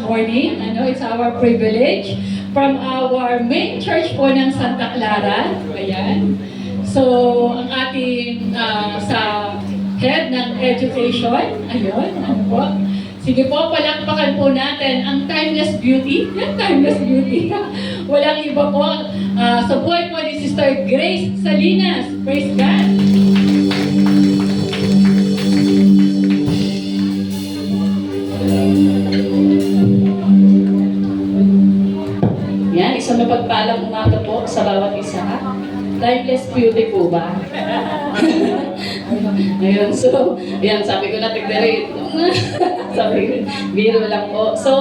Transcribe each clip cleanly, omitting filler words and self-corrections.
morning. It's our privilege from our main church po ng Santa Clara. Ayan. So, ang ating sa head ng education, ayun, ano po. Sige po, palakpakan po natin ang timeless beauty. Yan, timeless beauty. Walang iba po. Sa buhay po ni Sister Grace Salinas. Praise God. Yan, isang mapagpalang umaga po sa bawat isa. Timeless beauty po ba? Ayun, so, yan, sabi ko na, tigdere. Sabi ko, biro lang po. So,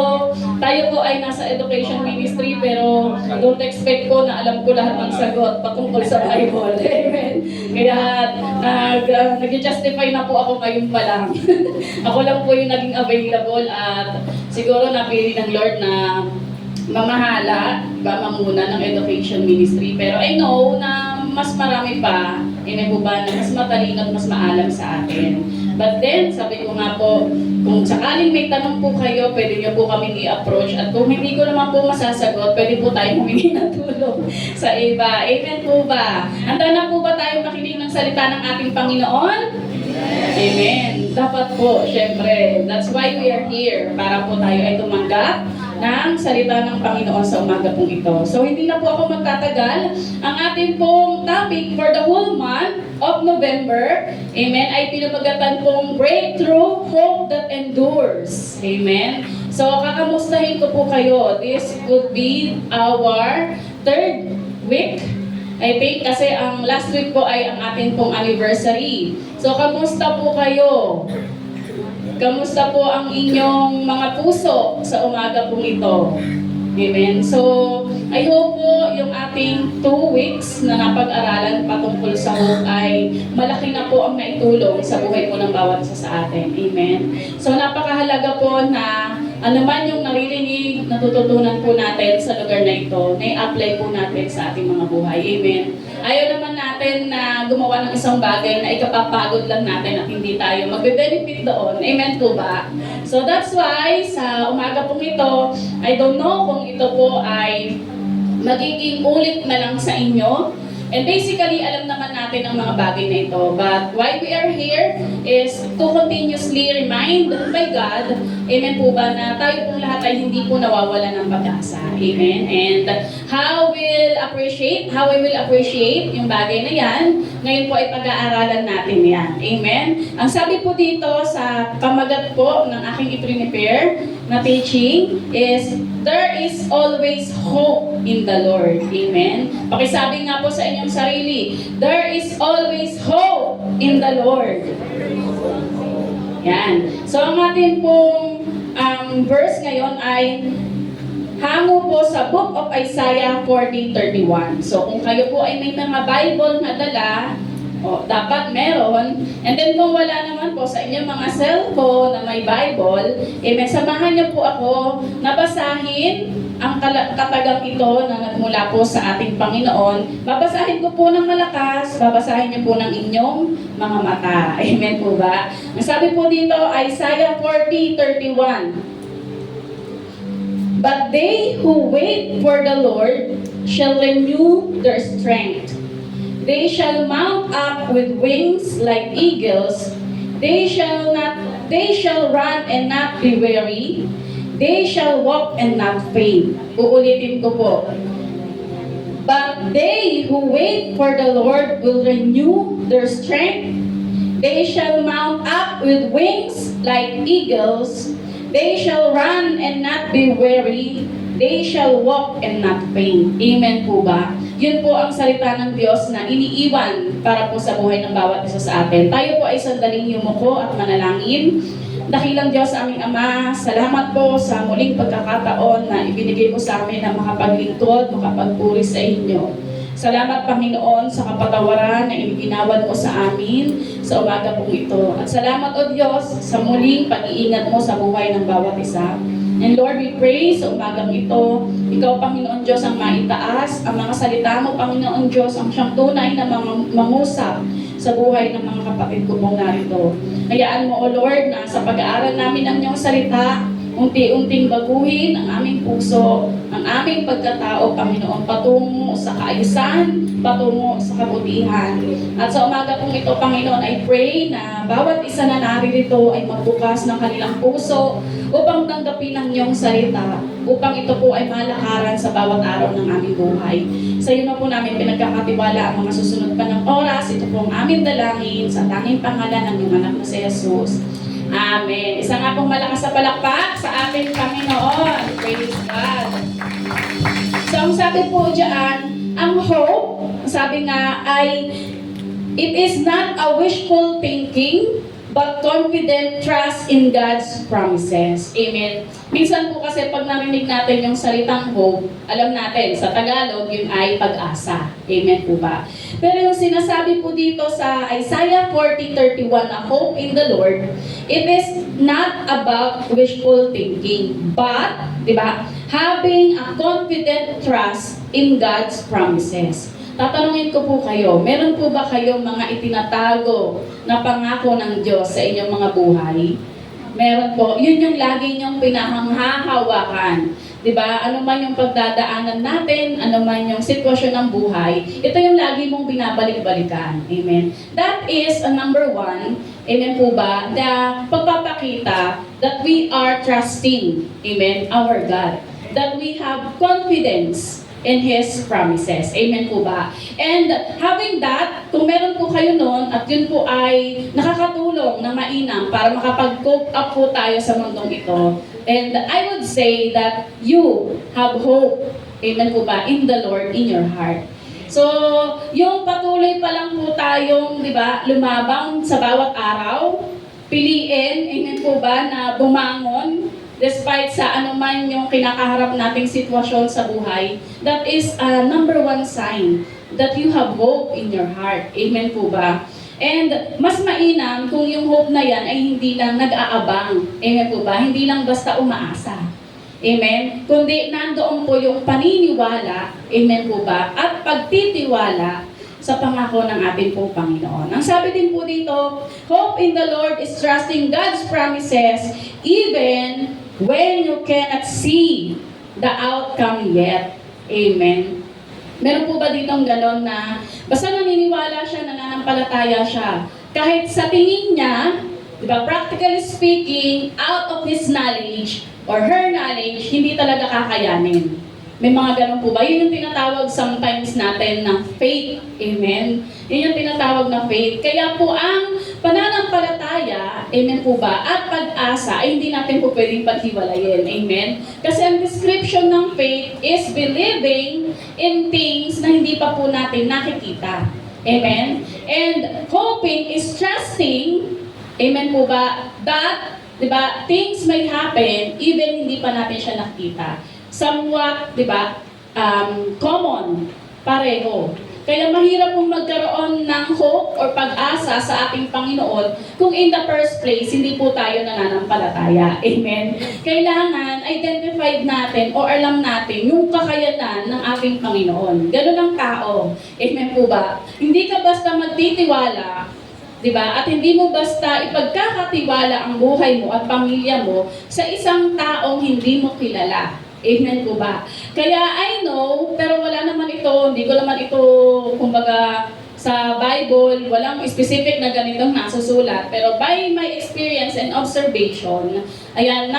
tayo po ay nasa education ministry, pero don't expect ko na alam ko lahat ng sagot patungkol sa Bible. Amen. Kaya, nag-justify na po ako ngayon pa lang. Ako lang po yung naging available at siguro napili ng Lord na mamahala ba mamuna ng education ministry. Pero I know na mas marami pa, po ba, na mas matalino at mas maalam sa atin. But then, sabi ko nga po, kung sakaling may tanong po kayo, pwede nyo po kami i-approach. At kung hindi ko naman po masasagot, pwede po tayo humingi ng tulong sa iba. Amen po ba? Handa na po ba tayo makinig ng salita ng ating Panginoon? Amen. Dapat po, syempre. That's why we are here. Para po tayo ay tumanggap ng salita ng Panginoon sa umaga pong ito. So, hindi na po ako magtatagal. Ang ating pong topic for the whole month of November, amen, ay pinamagatan pong Breakthrough, Hope that Endures. Amen. So, kakamustahin ko po kayo. This would be our third week. I think kasi ang last week po ay ang ating pong anniversary. So, kamusta po kayo? Kamusta po ang inyong mga puso sa umaga pong ito? Amen. So, I hope po yung ating 2 weeks na napag-aralan patungkol sa hope ay malaki na po ang naitulong sa buhay po ng bawat isa sa atin. Amen. So, napakahalaga po na ano man yung naririnig, natututunan po natin sa lugar na ito, na i-apply po natin sa ating mga buhay. Amen. Ayaw naman natin na gumawa ng isang bagay na ikapapagod lang natin at hindi tayo magbe-benefit doon. Amen po ba? So that's why sa umaga pong ito, I don't know kung ito po ay magiging ulit na lang sa inyo. And basically, alam naman natin ang mga bagay na ito. But why we are here is to continuously remind by God, amen po ba, na tayo pong lahat ay hindi po nawawala ng pag-asa. Amen. And how I will appreciate yung bagay na yan, ngayon po ay pag-aaralan natin yan. Amen. Ang sabi po dito sa pamagat po ng aking i-prepare na teaching is, there is always hope in the Lord. Amen. Pakisabi nga po sa inyong sarili, there is always hope in the Lord. Yan. So ang ating pong verse ngayon ay hango po sa Book of Isaiah 40:31. So kung kayo po ay may mga Bible na dala, dapat meron. And then kung wala naman po sa inyong mga cellphone na may Bible, samahan niyo po ako na basahin ang katagang ito na nagmula po sa ating Panginoon. Babasahin ko po ng malakas, babasahin niyo po ng inyong mga mata. Amen po ba? Ang sabi po dito, Isaiah 40:31. But they who wait for the Lord shall renew their strength. They shall mount up with wings like eagles. They shall run and not be weary. They shall walk and not faint. Uulitin ko po. But they who wait for the Lord will renew their strength. They shall mount up with wings like eagles. They shall run and not be weary. They shall walk and not faint. Amen po ba? Yun po ang salita ng Diyos na iniiwan para po sa buhay ng bawat isa sa atin. Tayo po ay sandaling yumuko at manalangin. Dakilang Diyos aming Ama, salamat po sa muling pagkakataon na ibinigay mo sa amin na makapaglingkod, makapagpuri sa inyo. Salamat Panginoon sa kapatawaran na iniginawan mo sa amin sa umaga pong ito. At salamat o Diyos sa muling pag-iingat mo sa buhay ng bawat isa. And Lord, we pray sa umagang ito, Ikaw, Panginoon Diyos, ang maitaas, ang mga salita mo, Panginoon Diyos, ang siyang tunay na mangusap sa buhay ng mga kapatid ko pong narito. Hayaan mo, O Lord, na sa pag-aaral namin ng iyong salita, unti-unting baguhin ang aming puso, ang aming pagkatao, Panginoon, patungo sa kaayusan, patungo sa kabutihan. At sa umaga pong ito, Panginoon, I pray na bawat isa na naririto ay magbukas ng kanilang puso upang tanggapin ang iyong salita, upang ito po ay malakaran sa bawat araw ng aming buhay. Sa iyo na po namin pinagkakatiwala ang mga susunod pa ng oras. Ito po ang aming dalangin sa tanging pangalan ng iyong anak na si Jesus. Amen. Isa nga pong malakas na palakpak sa ating Panginoon. Praise God. So, ang sabi po diyan, ang hope, sabi nga ay, it is not a wishful thinking, but confident trust in God's promises. Amen. Minsan po kasi pag narinig natin yung salitang hope, alam natin, sa Tagalog, yun ay pag-asa. Amen po ba? Pero yung sinasabi po dito sa Isaiah 40:31 na hope in the Lord, it is not about wishful thinking, but, di ba, having a confident trust in God's promises. Tatanungin ko po kayo, meron po ba kayong mga itinatago na pangako ng Diyos sa inyong mga buhay? Meron po. Yun yung lagi niyong pinahanghahawakan. Diba? Ano man yung pagdadaanan natin, ano man yung sitwasyon ng buhay, ito yung lagi mong binabalik-balikan. Amen. That is a number one. Amen po ba? The pagpapakita that we are trusting, amen, our God. That we have confidence in His promises. Amen po ba? And having that, kung meron po kayo noon at yun po ay nakakatulong na mainam para makapag-cope up po tayo sa mundong ito. And I would say that you have hope, amen po ba, in the Lord, in your heart. So, yung patuloy pa lang po tayong, di ba, lumabang sa bawat araw, piliin, amen po ba, na bumangon, despite sa anuman yung kinakaharap nating sitwasyon sa buhay, that is a number one sign that you have hope in your heart. Amen po ba? And mas mainam kung yung hope na yan ay hindi lang nag-aabang. Amen po ba? Hindi lang basta umaasa. Amen? Kundi nandoon po yung paniniwala, amen po ba? At pagtitiwala sa pangako ng ating pong Panginoon. Ang sabi din po dito, hope in the Lord is trusting God's promises even when you cannot see the outcome yet. Amen. Meron po ba ditong ganon na basta naniniwala siya, nananampalataya siya, kahit sa tingin niya, di ba, practically speaking, out of his knowledge or her knowledge, hindi talaga kakayanin. May mga ganun po ba? Yun yung tinatawag sometimes natin ng faith. Amen? Yun yung tinatawag na faith. Kaya po ang pananampalataya, amen po ba, at pag-asa ay hindi natin po pwedeng paghiwalayin. Amen? Kasi ang description ng faith is believing in things na hindi pa po natin nakikita. Amen? And hoping is trusting, amen po ba, that, di ba, things may happen even hindi pa natin siya nakita. Somewhat, di ba, common, pareho. Kaya mahirap pong magkaroon ng hope or pag-asa sa ating Panginoon kung in the first place, hindi po tayo nananampalataya. Amen? Kailangan identified natin o alam natin yung kakayanan ng ating Panginoon. Ganun ang tao. Amen po ba? Hindi ka basta magtitiwala, di ba? At hindi mo basta ipagkakatiwala ang buhay mo at pamilya mo sa isang taong hindi mo kilala. Amen po ba? Kaya I know, pero wala naman ito, hindi ko naman ito, kumbaga, sa Bible, walang specific na ganitong nasusulat. Pero by my experience and observation, ayan,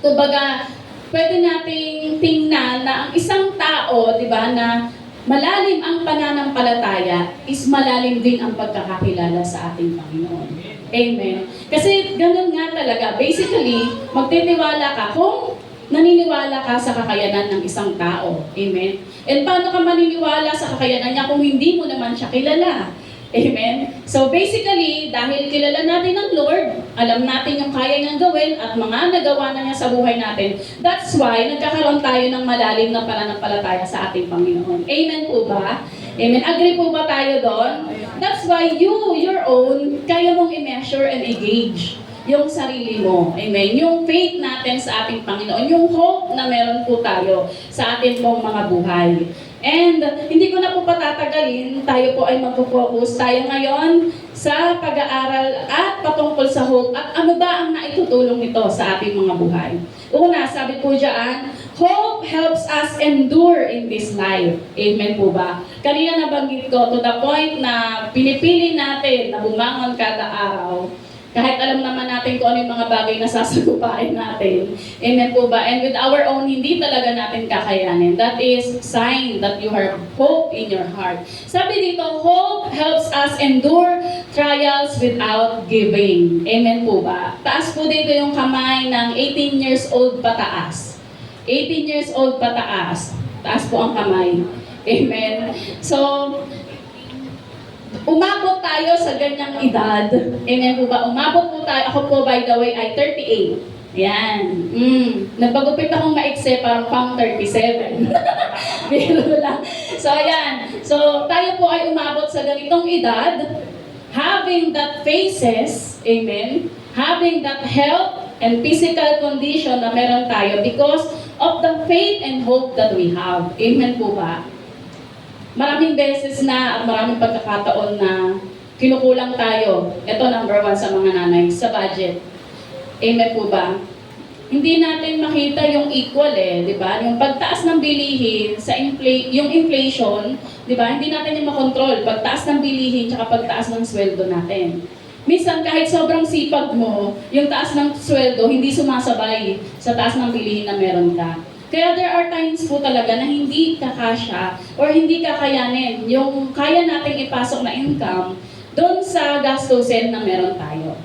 kumbaga, pwede nating tingnan na ang isang tao, di ba, na malalim ang pananampalataya is malalim din ang pagkakakilala sa ating Panginoon. Amen. Kasi ganun nga talaga. Basically, magtitiwala ka kung naniniwala ka sa kakayanan ng isang tao. Amen? And paano ka maniniwala sa kakayanan niya kung hindi mo naman siya kilala? Amen? So basically, dahil kilala natin ang Lord, alam natin yung kaya niyang gawin at mga nagawa na niya sa buhay natin, that's why nagkakaroon tayo ng malalim na pananampalataya sa ating Panginoon. Amen po ba? Amen? Agree po ba tayo doon? That's why your own, kaya mong i-measure and i-gauge yung sarili mo. Amen. Yung faith natin sa ating Panginoon. Yung hope na meron po tayo sa ating pong mga buhay. And hindi ko na po patatagalin, tayo po ay magpo-focus tayo ngayon sa pag-aaral at patungkol sa hope at ano ba ang naitutulong nito sa ating mga buhay. Una, sabi po diyan, hope helps us endure in this life. Amen po ba? Kanina nabanggit ko to the point na pinipili natin na bumangon kada araw. Kahit alam naman natin kung ano yung mga bagay na sasagupain natin. Amen po ba? And with our own, hindi talaga natin kakayanin. That is sign that you have hope in your heart. Sabi dito, hope helps us endure trials without giving. Amen po ba? Taas po dito yung kamay ng 18 years old pataas. 18 years old pataas. Taas po ang kamay. Amen. So, umabot tayo sa ganyang edad. Amen po ba? Umabot po tayo. Ako po, by the way, ay 38. Yan. Nagpagupit akong maikse, parang pang 37. Pero lang. So, ayan. So, tayo po ay umabot sa ganitong edad, having that faces, amen, having that health and physical condition na meron tayo because of the faith and hope that we have. Amen po ba? Maraming beses na at maraming pagkakataon na kinukulang tayo. Ito number 1 sa mga nanay, sa budget. Amen po ba? Hindi natin makita yung equal di ba? Yung pagtaas ng bilihin sa yung inflation, di ba? Hindi natin yung makontrol. Pagtaas ng bilihin tsaka pagtaas ng sweldo natin. Minsan kahit sobrang sipag mo, yung taas ng sweldo hindi sumasabay sa taas ng bilihin na meron ka. Kaya there are times po talaga na hindi kakasya or hindi kakayanin yung kaya nating ipasok na income doon sa gastusin na meron tayo.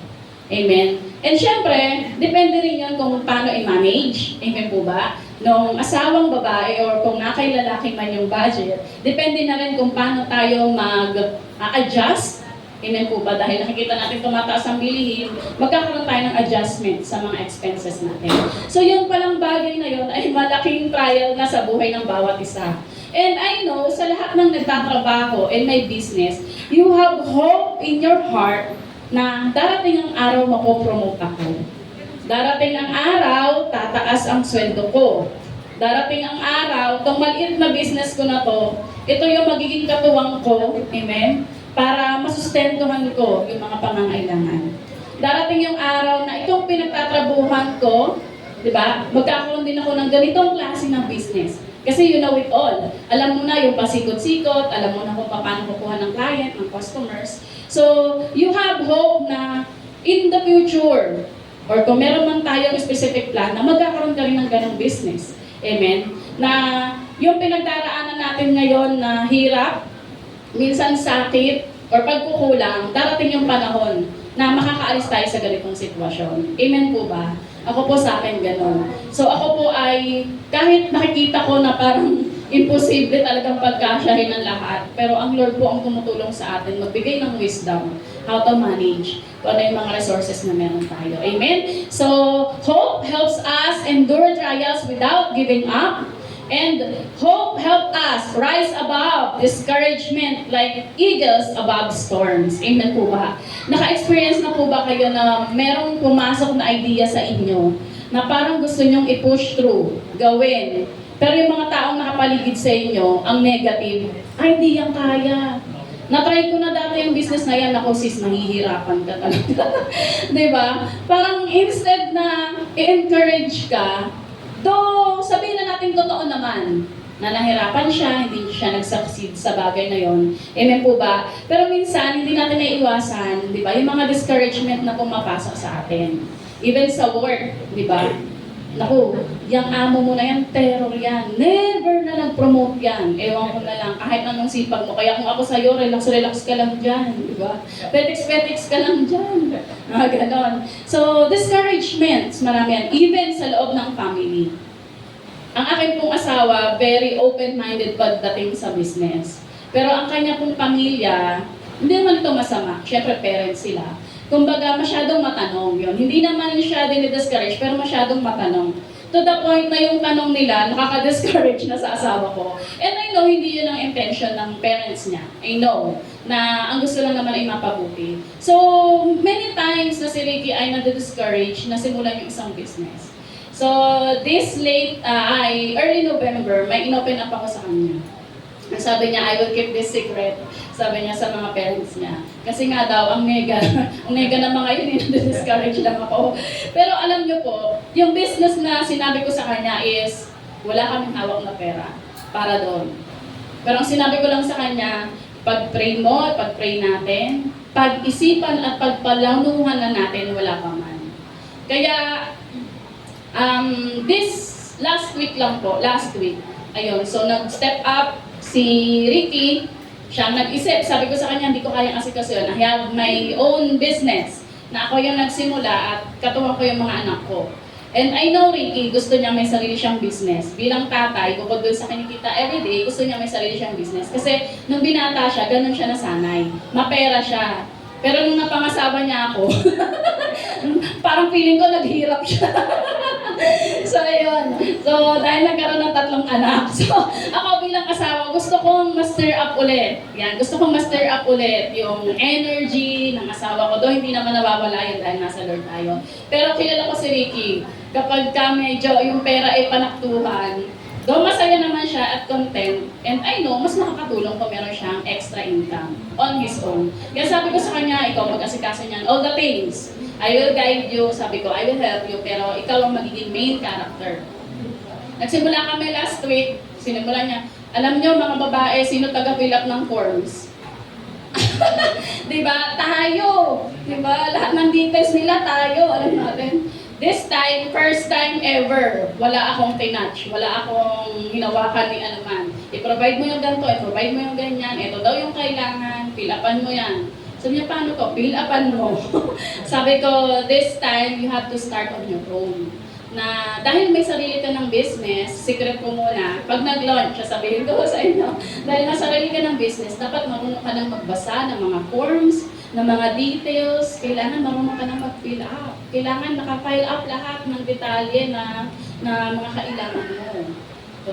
Amen? And syempre, depende rin yun kung paano i-manage. Amen po ba? Nung asawang babae or kung nakay lalaki man yung budget, depende na rin kung paano tayo mag-adjust. Amen po ba? Dahil nakikita natin tumataas ang bilihin, magkakaroon tayo ng adjustment sa mga expenses natin. So yung palang bagay na yun ay malaking trial na sa buhay ng bawat isa. And I know, sa lahat ng nagtatrabaho and may business, you have hope in your heart na darating ang araw mapopromote ako. Darating ang araw, tataas ang sweldo ko. Darating ang araw, itong maliit na business ko na to, ito yung magiging katuwang ko, amen? Para masustentuhan ko yung mga pangangailangan. Darating yung araw na itong pinagtatrabuhan ko, di ba, magkakaroon din ako ng ganitong klase ng business. Kasi you know it all. Alam mo na yung pasikot-sikot, alam mo na kung paano kukuha ng client, ng customers. So, you have hope na in the future, or kung meron man tayong specific plan, na magkakaroon ka rin ng ganong business. Amen? Na yung pinagdaraanan natin ngayon na hirap, minsan sakit, or pagkukulang, darating yung panahon na makakaalis tayo sa ganitong sitwasyon. Amen po ba? Ako po sa akin ganon. So ako po ay, kahit nakikita ko na parang imposible talagang pagkasyahin ng lahat, pero ang Lord po ang tumutulong sa atin, magbigay ng wisdom, how to manage, kung ano yung mga resources na meron tayo. Amen? So, hope helps us endure trials without giving up. And hope help us rise above discouragement like eagles above storms. Amen po ba? Naka-experience na po ba kayo na merong pumasok na idea sa inyo na parang gusto nyong i-push through, gawin, pero yung mga taong nakapaligid sa inyo, ang negative, ay hindi yan kaya. Na-try ko na dati yung business na yan, ako sis, mahihirapan ka talaga. Diba? Parang instead na i-encourage ka, though, sabihin na natin totoo naman, na nahirapan siya, hindi siya nag-succeed sa bagay na yon. Amen po ba? Pero minsan, hindi natin naiiwasan, di ba? Yung mga discouragement na pumapasok sa atin. Even sa work, di ba? Naku, yung amo mo na yan, terror yan. Never na nag-promote yan. Ewan ko na lang, kahit anong sipag mo. Kaya kung ako sa'yo, relax ka lang dyan. Di ba? Petiks ka lang dyan. Ganon. So, discouragements, marami yan. Even sa loob ng family. Ang akin pong asawa, very open-minded pagdating sa business. Pero ang kanya pong pamilya, hindi naman ito masama. Siyempre, parents sila. Kumbaga, masyadong matanong yun. Hindi naman siya dinidiscourage, pero masyadong matanong. To the point na yung tanong nila, nakaka-discourage na sa asawa ko. And I know, hindi yun ang intention ng parents niya. I know, na ang gusto lang naman ay mapabuti. So, many times na si Ricky ay na-discourage na simulan yung isang business. So, this early November, may inopen up ako sa kanya. Sabi niya, I will keep this secret. Sabi niya sa mga parents niya. Kasi nga daw, ang nega, ang nega ng mga yun, discourage lang ako. Pero alam niyo po, yung business na sinabi ko sa kanya is, wala kaming hawak na pera para doon. Pero ang sinabi ko lang sa kanya, pag-pray mo, pag-pray natin, pag-isipan at pagpalanuhan na natin, wala pa man. Kaya, this last week, ayun, so nag-step up si Ricky, siya nag-isip, sabi ko sa kanya, hindi ko kayang asikasuhin. I have my own business, na ako yung nagsimula at katuwa ko yung mga anak ko. And I know Ricky, gusto niya may sarili siyang business. Bilang tatay, bukod doon sa kinikita everyday, gusto niya may sarili siyang business. Kasi nung binata siya, ganun siya nasanay. Mapera siya. Pero nung napangasawa niya ako, parang feeling ko naghirap siya. So, ayun. So, dahil nagkaroon ng 3 anak. So, ako bilang asawa, gusto kong master up ulit. Yan, gusto kong master up ulit yung energy ng asawa ko. Doon hindi naman nawawala yun dahil nasa Lord tayo. Pero kilala ko si Ricky. Kapag medyo yung pera ay panaktuhan, though masaya naman siya at content, and I know, mas makakatulong kung meron siyang extra income on his own. Kaya sabi ko sa kanya, ikaw mag-asikaso niyan, all the things. I will guide you, sabi ko, I will help you, pero ikaw ang magiging main character. Nagsimula kami last week, sinimula niya, alam niyo mga babae, sino taga-fill up ng forms? Diba? Tayo! Diba? Lahat ng details nila tayo, alam natin. This time, first time ever, wala akong tinatch, wala akong hinawakan ni anuman. I-provide mo yung ganito, i-provide mo yung ganyan, ito daw yung kailangan, fill upan mo yan. Sabi niya, paano to? Fill upan mo. Sabi ko, this time, you have to start on your own. Na dahil may sarili ka ng business, secret ko muna, pag nag-launch, sabihin ko sa inyo, dahil may sarili ka ng business, dapat marunong ka nang magbasa ng mga forms, ng mga details, kailangan marunong ka nang mag-fill up. Kailangan naka-file up lahat ng detalye na mga kailangan mo.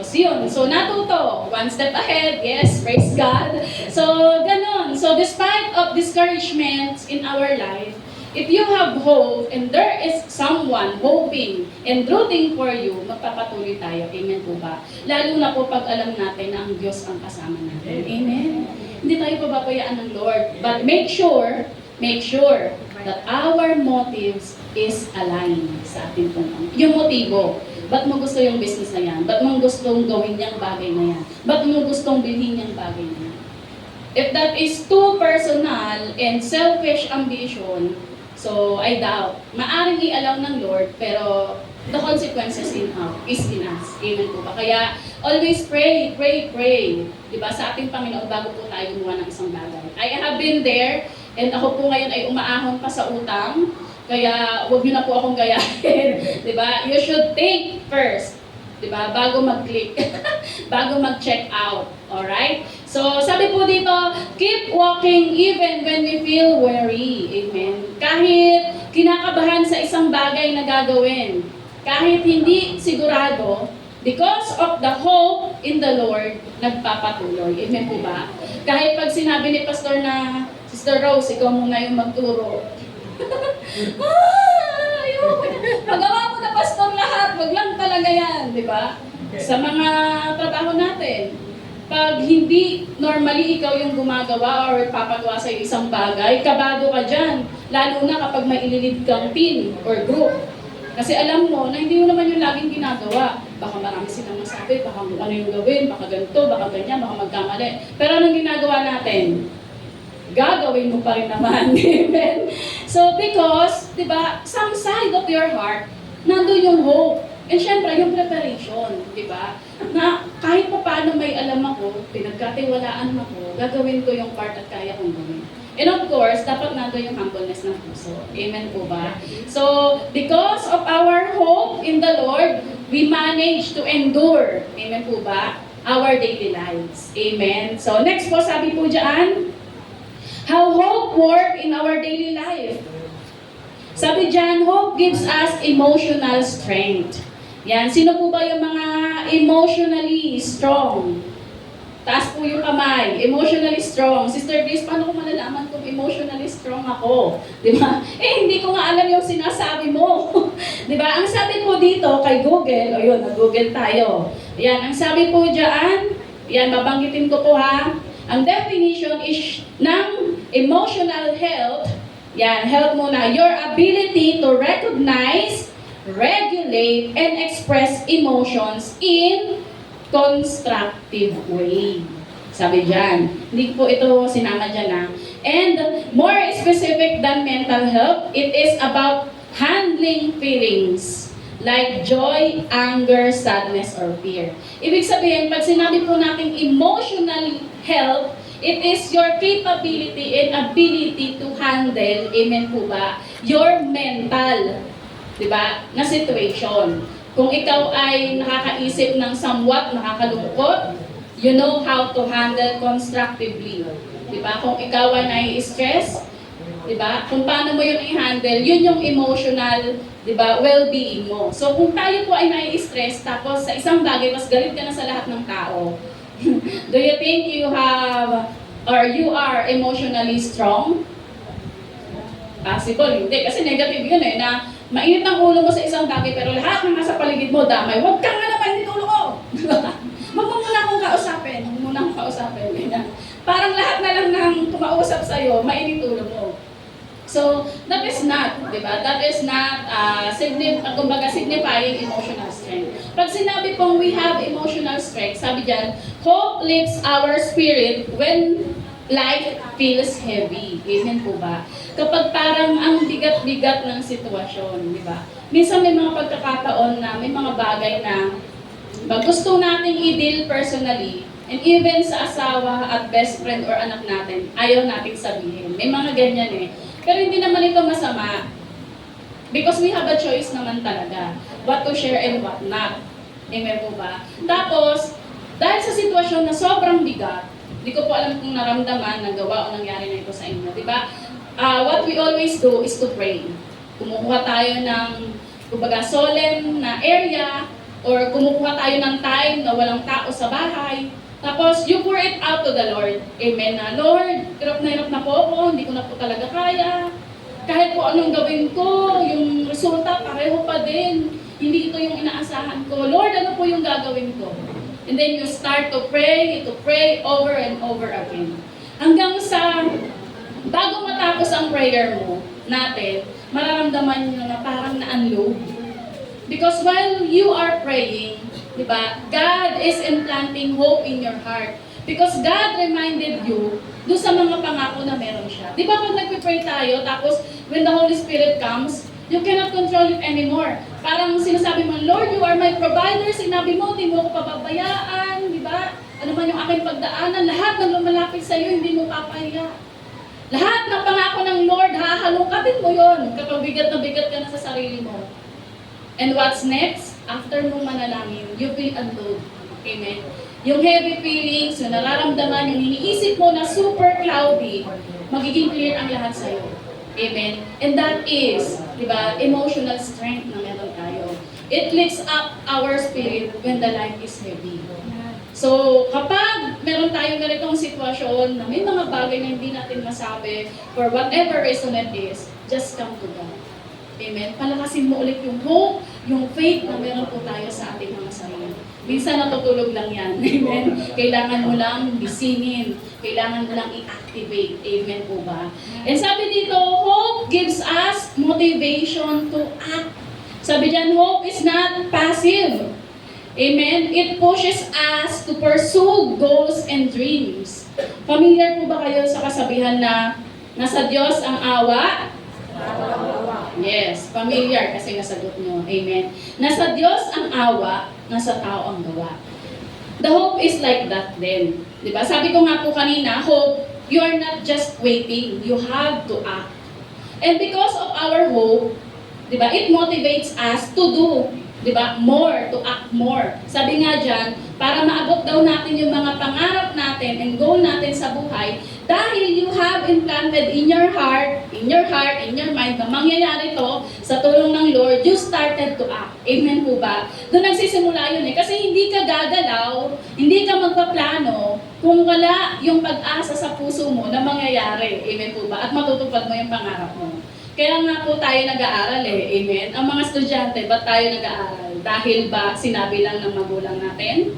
So, yun. So, natuto. One step ahead. Yes, praise God. So, ganun. So, despite of discouragements in our life, if you have hope and there is someone hoping and rooting for you, magpapatuloy tayo. Amen po ba? Lalo na po pag alam natin na ang Diyos ang kasama natin. Amen? Hindi tayo pababayaan ng Lord. But make sure that our motives is aligned sa ating pong yung motibo. Ba't mo gusto yung business na yan? Ba't mo gustong gawin niyang bagay na yan? Ba't mo gustong bilhin niyang bagay na yan? If that is too personal and selfish ambition, so I doubt, maaring i-allow ng Lord, pero the consequences is in us. Amen po ba? Kaya always pray. Diba? Sa ating Panginoon, bago po tayo gumawa ng isang bagay. I have been there, and ako po ngayon ay umaahon pa sa utang. Kaya huwag niyo na po akong gayahin. Diba? You should think first. Diba? Bago mag-click. Bago mag-check out. Alright? So, sabi po dito, keep walking even when we feel weary. Amen. Kahit kinakabahan sa isang bagay na gagawin. Kahit hindi sigurado, because of the hope in the Lord, nagpapatuloy. Amen po ba? Kahit pag sinabi ni Pastor na, Sister Rose, ikaw muna yung magturo. Ayoko. Magawa mo na, Pastor, lahat. Wag lang talaga yan, di ba? Sa mga trabaho natin, pag hindi normally ikaw yung gumagawa or papagawa sa isang bagay, kabado ka dyan. Lalo na kapag may ililid kang team or group. Kasi alam mo na hindi mo naman yung laging ginagawa. Baka marami silang masabi, baka ano yung gawin, baka ganito, baka ganyan, baka magkamali. Pero anong ginagawa natin? Gagawin mo pa rin naman. Amen? So, because, di ba, some side of your heart, nandun yung hope. And syempre, yung preparation, di ba? Na kahit pa paano may alam ako, pinagkatiwalaan ako, gagawin ko yung part at kaya kong gawin. And of course, dapat nandun yung humbleness ng puso. Amen po ba? So, because of our hope in the Lord, we manage to endure. Amen po ba? Our daily lives. Amen? So, next po, sabi po dyan, how hope work in our daily life. Sabi dyan, hope gives us emotional strength. Yan, sino po ba yung mga emotionally strong? Taas po yung kamay, emotionally strong. Sister Grace, paano ko malalaman kung emotionally strong ako? Di ba? Hindi ko nga alam yung sinasabi mo. Di ba? Ang sabi po dito kay Google, o yun, nag-Google tayo. Yan, ang sabi po dyan, Yan, babanggitin ko po ha. Ang definition is ng emotional health. Yan, health muna. Your ability to recognize, regulate, and express emotions in constructive way. Sabi dyan. Hindi po ito sinama dyan ha. And more specific than mental health, it is about handling feelings like joy, anger, sadness, or fear. Ibig sabihin, pag sinabi po natin emotional health, it is your capability and ability to handle, amen po ba, your mental, di ba, na situation. Kung ikaw ay nakakaisip ng somewhat nakakalungkot, you know how to handle constructively. Di ba? Kung ikaw ay nai-stress, di ba? Kung paano mo yun i-handle, yun yung emotional, di ba, well-being mo. So kung tayo po ay nai-stress, tapos sa isang bagay, mas galit ka na sa lahat ng tao, do you think you have, or you are emotionally strong? Possible, hindi. Kasi negative yun eh, na mainit ang ulo mo sa isang bagay, pero lahat ng nasa paligid mo, damay, huwag ka nga naman init ulo ko! Huwag mo muna akong kausapin. Huwag mo muna akong kausapin. Parang lahat na lang ng kumausap sa'yo, mainit ulo mo. So, that is not, di ba? That is not, kumbaga, signifying emotional strength. Pag sinabi pong we have emotional strength, sabi dyan, hope lifts our spirit when life feels heavy. Amen po ba? Kapag parang ang bigat-bigat ng sitwasyon, di ba? Minsan may mga pagkakataon na may mga bagay na gusto nating i-deal personally, and even sa asawa at best friend or anak natin, ayaw nating sabihin. May mga ganyan eh. Pero hindi naman ito masama. Because we have a choice naman talaga. What to share and what not. Amen po ba? Tapos, dahil sa sitwasyon na sobrang bigat, hindi ko po alam kung naramdaman, nagawa o nangyari na ito sa inyo. Diba? What we always do is to pray. Kumukuha tayo ng, kumbaga, solemn na area, or kumukuha tayo ng time na walang tao sa bahay. Tapos, you pour it out to the Lord. Amen na, Lord, hirap na po ako, hindi ko na po talaga kaya. Kahit po anong gawin ko, yung resulta pareho pa din. Hindi ito yung inaasahan ko. Lord, ano po yung gagawin ko? And then you start to pray over and over again. Hanggang sa, bago matapos ang prayer mo, natin, mararamdaman nyo na parang na-unload. Because while you are praying, di ba, God is implanting hope in your heart. Because God reminded you doon sa mga pangako na meron siya. Di ba pag nagpipray tayo, tapos when the Holy Spirit comes, you cannot control it anymore. Parang sinasabi mo, Lord, you are my provider. Sinabi mo, di mo ako pababayaan. Di ba? Ano man yung aking pagdaanan, lahat ng lumalapit sa iyo, hindi mo papahiya. Lahat ng pangako ng Lord, hahalungkatin mo yon kapag bigat na bigat ka na sa sarili mo. And what's next? After mong manalangin, you will unload. Amen? Yung heavy feelings, yung nararamdaman, yung iniisip mo na super cloudy, magiging clear ang lahat sa'yo. Amen? And that is, di ba, emotional strength na meron tayo. It lifts up our spirit when the life is heavy. So, kapag meron tayong ganitong sitwasyon na may mga bagay na hindi natin masabi, for whatever reason it is, just come to God. Amen? Palakasin mo ulit yung hope, yung faith na meron po tayo sa ating mga sarili. Minsan natutulog lang yan. Amen? Kailangan mo lang gisingin. Kailangan mo lang i-activate. Amen po ba? And sabi dito, hope gives us motivation to act. Sabi dyan, hope is not passive. Amen? It pushes us to pursue goals and dreams. Familiar po ba kayo sa kasabihan na nasa Diyos ang awa? Yes, familiar kasi nasagot nyo. Amen. Nasa Diyos ang awa, nasa tao ang gawa. The hope is like that then. Diba? Sabi ko nga po kanina, hope, you are not just waiting. You have to act. And because of our hope, diba, it motivates us to do, diba, more, to act more. Sabi nga dyan, para maabot daw natin yung mga pangarap natin and goal natin sa buhay, dahil you have implanted in your heart, in your mind, na mangyayari to sa tulong ng Lord, you started to act. Amen po ba? Doon nagsisimula yun eh. Kasi hindi ka gagalaw, hindi ka magpaplano, kung wala yung pag-asa sa puso mo na mangyayari. Amen po ba? At matutupad mo yung pangarap mo. Kaya nga po tayo nag-aaral eh. Amen? Ang mga estudyante, ba't tayo nag-aaral? Dahil ba sinabi lang ng magulang natin?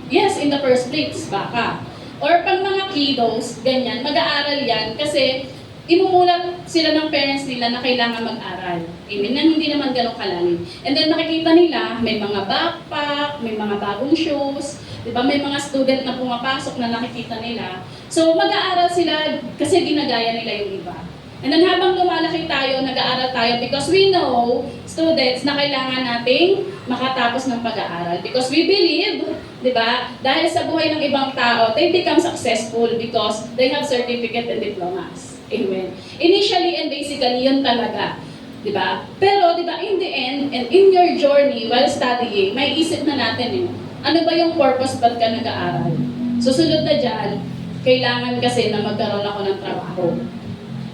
Yes, in the first place, baka. Or pag mga kiddos, ganyan, mag-aaral yan kasi imumulat sila ng parents nila na kailangan mag-aral. Amen? Na hindi naman ganun kalalim. And then makikita nila, may mga backpack, may mga bagong shoes, di ba? May mga student na pumapasok na nakikita nila. So mag-aaral sila kasi ginagaya nila yung iba. And then habang lumalaki tayo, nag-aaral tayo because we know, students, na kailangan nating makatapos ng pag-aaral. Because we believe, di ba, dahil sa buhay ng ibang tao, they become successful because they have certificate and diplomas. Amen. Initially and basically, yun talaga. Di ba? Pero, di ba, in the end, and in your journey while studying, may isip na natin ano ba yung purpose ba't ka nag-aaral? Susunod na dyan, kailangan kasi na magkaroon ako ng trabaho.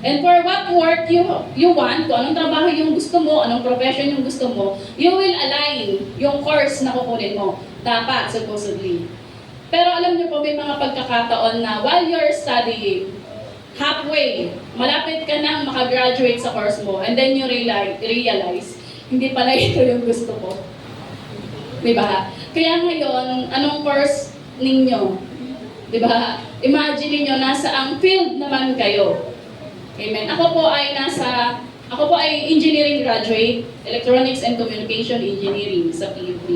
And for what work you want, kung anong trabaho yung gusto mo, anong profession yung gusto mo, you will align yung course na kukunin mo. Dapat, supposedly. Pero alam niyo po, may mga pagkakataon na while you're studying, halfway, malapit ka nang makagraduate sa course mo, and then you realize, hindi pala ito yung gusto ko. Diba? Kaya ngayon, anong course ninyo? Diba? Imagine niyo nasa ang field naman kayo. Amen. Ako po ay engineering graduate, Electronics and Communication Engineering sa PUP.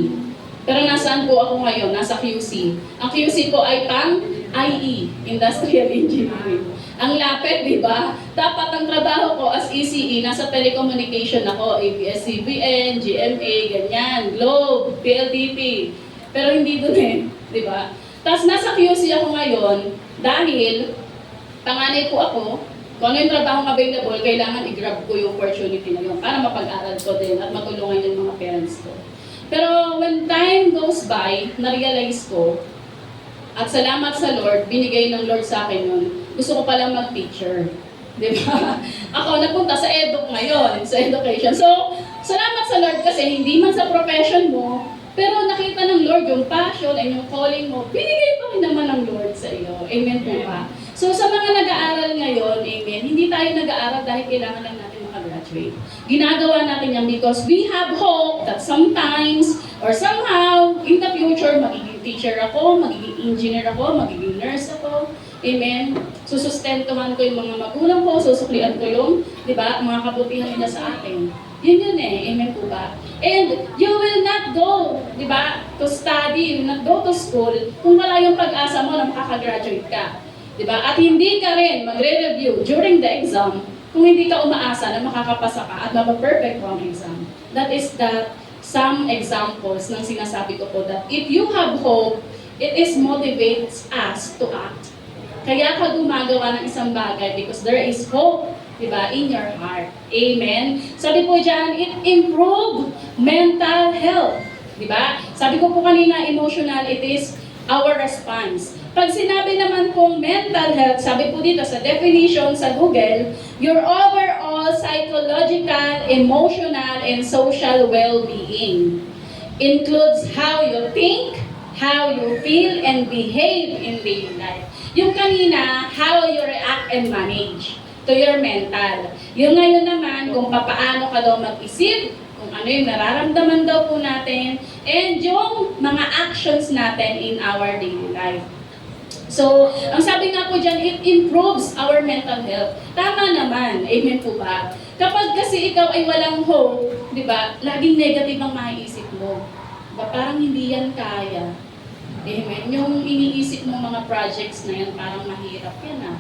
Pero nasaan po ako ngayon? Nasa QC. Ang QC po ay pang IE, Industrial Engineering. Ang lapit, di ba? Dapat ang trabaho ko as ECE, nasa telecommunication ako, ABS-CBN, GMA, ganyan, Globe, PLDT. Pero hindi doon di ba? Tapos nasa QC ako ngayon dahil panganay po ako. Kung ano yung trabaho available, kailangan i-grab ko yung opportunity na yun para mapag-aral ko din at matulungan yung mga parents ko. Pero when time goes by, na-realize ko, at salamat sa Lord, binigay ng Lord sa akin yun, gusto ko palang mag-teacher. Di ba? Ako napunta sa eduk ngayon, sa education. So, salamat sa Lord kasi hindi man sa profession mo, pero nakita ng Lord yung passion and yung calling mo, binigay pa rin naman ng Lord sa iyo. Amen po ba? So sa mga nag-aaral ngayon, amen, hindi tayo nag-aaral dahil kailangan lang natin makagraduate. Ginagawa natin yan because we have hope that sometimes or somehow in the future, magiging teacher ako, magiging engineer ako, magiging nurse ako. Amen. Susustentuhan ko yung mga magulang ko, susuklian ko yung, di ba, mga kabutihan nila sa akin. Yun amen po ba? And you will not go, di ba, to study, you will not go to school kung wala yung pag-asa mo na makakagraduate ka. Diba? At hindi ka rin magre-review during the exam kung hindi ka umaasa na makakapasa ka at mag-perfect mo ang exam. That is some examples ng sinasabi ko po that if you have hope, it is motivates us to act. Kaya ka gumagawa ng isang bagay because there is hope, diba, in your heart. Amen? Sabi po dyan, it improve mental health. Diba? Sabi ko po kanina, emotional, it is our response. Pag sinabi naman pong mental health, sabi po dito sa definition sa Google, your overall psychological, emotional, and social well-being includes how you think, how you feel, and behave in daily life. Yung kanina, how you react and manage to your mental. Yung ngayon naman, kung papaano ka daw mag-isip, kung ano yung nararamdaman daw po natin, and yung mga actions natin in our daily life. So, ang sabi nga po dyan, it improves our mental health. Tama naman, amen po ba? Kapag kasi ikaw ay walang hope, di ba, laging negative ang maiisip mo. Diba, parang hindi yan kaya. Amen. Yung iniisip mong mga projects na yan, parang mahirap yan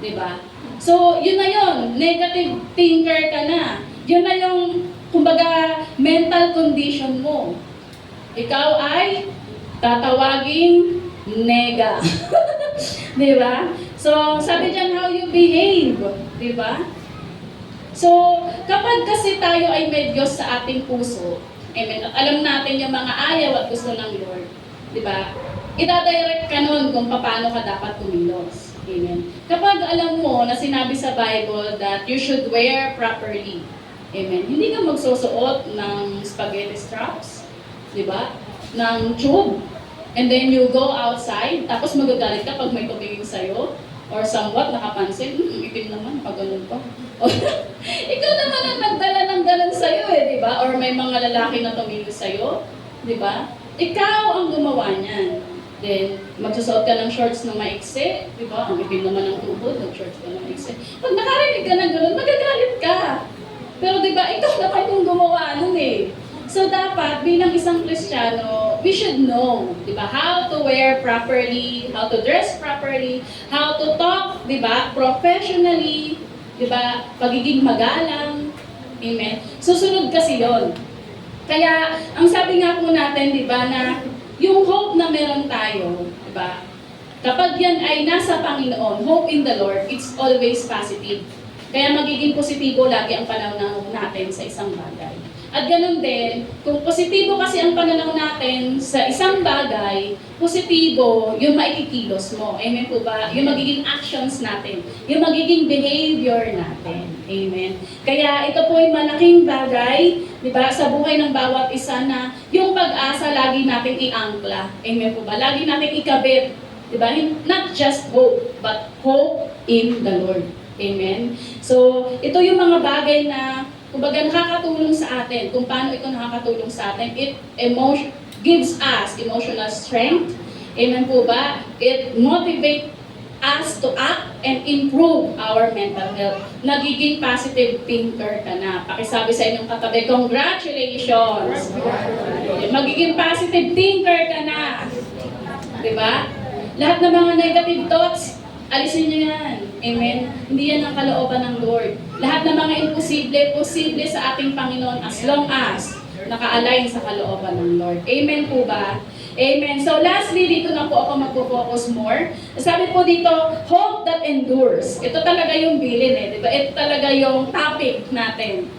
di ba? So, yun na yun. Negative thinker ka na. Yun na yung, kumbaga, mental condition mo. Ikaw ay tatawaging nega. Di ba? So, sabi dyan, how you behave. Di ba? So, kapag kasi tayo ay may Diyos sa ating puso, amen, at alam natin yung mga ayaw at gusto ng Lord, di ba? Ida-direct ka nun kung paano ka dapat kumilos. Amen. Kapag alam mo na sinabi sa Bible that you should wear properly, amen, hindi ka magsusuot ng spaghetti straps, di ba? Ng tube. And then you go outside, tapos magagalit ka pag may tumingin sa'yo, or somewhat nakapansin, itim naman, pag ganun pa. Ikaw naman ang nagdala ng ganun sa'yo di ba? Or may mga lalaki na tumingin sa'yo, di ba? Ikaw ang gumawa niyan. Then, magsusuot ka ng shorts na maiksi, di ba? Ang ipin naman ng tuhod, shorts ka na maiksi. Pag nakarinig ka ng ganun, magagalit ka. Pero di ba, ikaw naman yung gumawa nun eh. So dapat, bilang isang Kristiyano, we should know, di ba, how to wear properly, how to dress properly, how to talk, di ba, professionally, di ba, pagiging magalang. Amen. Susunod kasi yon. Kaya, ang sabi nga po natin, di ba, na yung hope na meron tayo, di ba, kapag yan ay nasa Panginoon, hope in the Lord, it's always positive. Kaya magiging positibo lagi ang pananaw natin sa isang bagay. At ganun din, kung positibo kasi ang pananaw natin sa isang bagay, positibo yung maikikilos mo. Amen po ba? Yung magiging actions natin. Yung magiging behavior natin. Amen. Kaya ito po ay malaking bagay, di ba, sa buhay ng bawat isa na yung pag-asa lagi nating iangkla. Amen po ba? Lagi nating ikabit. Di ba? Not just hope, but hope in the Lord. Amen. So, ito yung mga bagay na kumbaga nakakatulong sa atin. Kung paano ito nakakatulong sa atin, it gives us emotional strength. Amen po ba? It motivates us to act and improve our mental health. Nagiging positive thinker ka na. Pakisabi sa inyong katabi, congratulations! Magiging positive thinker ka na. Diba? Lahat ng mga negative thoughts, alisin niyo yan. Amen? Hindi yan ang kalooban ng Lord. Lahat ng mga imposible, posible sa ating Panginoon as long as naka-align sa kalooban ng Lord. Amen po ba? Amen. So lastly, dito na po ako magpo-focus more. Sabi po dito, hope that endures. Ito talaga yung bilin eh. Diba? Ito talaga yung topic natin.